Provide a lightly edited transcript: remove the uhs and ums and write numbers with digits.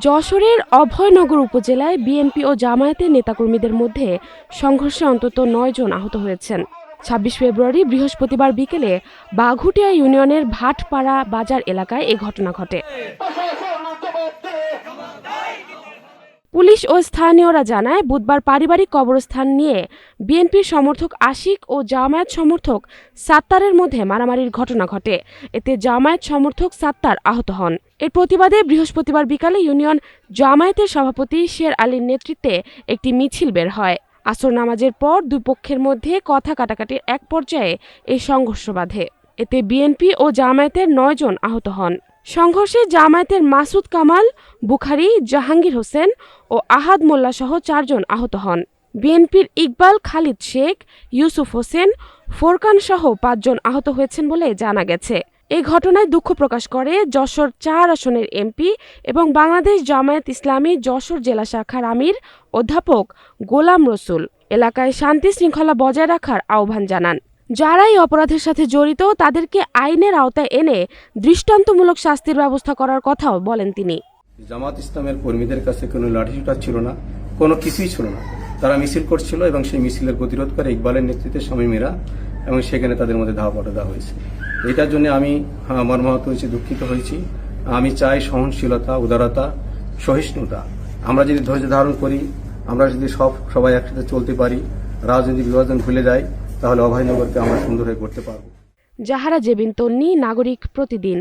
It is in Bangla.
যশোরের অভয়নগর উপজেলায় বিএনপি ও জামায়াতের নেতাকর্মীদের মধ্যে সংঘর্ষে অন্তত ৯ জন আহত হয়েছেন। ২৬ ফেব্রুয়ারি বৃহস্পতিবার বিকেলে বাঘুটিয়া ইউনিয়নের ভাটপাড়া বাজার এলাকায় এ ঘটনা ঘটে। পুলিশ ও স্থানীয়রা জানায়, বুধবার পারিবারিক কবরস্থান নিয়ে বিএনপির সমর্থক আশিক ও জামায়াত সমর্থক সাত্তারের মধ্যে মারামারির ঘটনা ঘটে। এতে জামায়াত সমর্থক সাত্তার আহত হন। এর প্রতিবাদে বৃহস্পতিবার বিকালে ইউনিয়ন জামায়াতের সভাপতি শের আলীর নেতৃত্বে একটি মিছিল বের হয়। আসর নামাজের পর দুই পক্ষের মধ্যে কথা কাটাকাটির এক পর্যায়ে এই সংঘর্ষ বাধে। এতে বিএনপি ও জামায়াতের ৯ জন আহত হন। সংঘর্ষে জামায়াতের মাসুদ কামাল, বুখারী, জাহাঙ্গীর হোসেন ও আহাদ মোল্লা সহ ৪ জন আহত হন। বিএনপির ইকবাল, খালিদ শেখ, ইউসুফ হোসেন, ফোরকান সহ ৫ জন আহত হয়েছেন বলে জানা গেছে। এই ঘটনায় দুঃখ প্রকাশ করে যশোর ৪ আসনের এমপি এবং বাংলাদেশ জামায়াত ইসলামী যশোর জেলা শাখার আমির অধ্যাপক গোলাম রসুল। এলাকায় শান্তি শৃঙ্খলা বজায় রাখার আহ্বান জানান। যারা এই অপরাধের সাথে জড়িত তাদেরকে আইনের আওতায় এনে দৃষ্টান্তমূলক শাস্তির ব্যবস্থা করার কথাও বলেন তিনি। জামাত ইসলামের কর্মীদের কাছে কোনো লাঠিসোঁটা ছিল না, কোনো কিছুই ছিল না। তারা মিছিল করছিল এবং সেই মিছিলের প্রতিরোধ করে ইকবালের নেতৃত্বে শামীমেরা এবং সেখানে তাদের মধ্যে ধাওয়া দেওয়া হয়েছে। এটার জন্য আমি মর্মাহত হয়েছি, দুঃখিত হয়েছি। আমি চাই সহনশীলতা, উদারতা, সহিষ্ণুতা। আমরা যদি ধৈর্য ধারণ করি, আমরা যদি সবাই একসাথে চলতে পারি, রাজনৈতিক বিভাজন ভুলে যাই, তাহলে অভয়নগরকে আমরা সুন্দর হয়ে করতে পারবো। জাহারা জেবিন তন্নি, নাগরিক প্রতিদিন।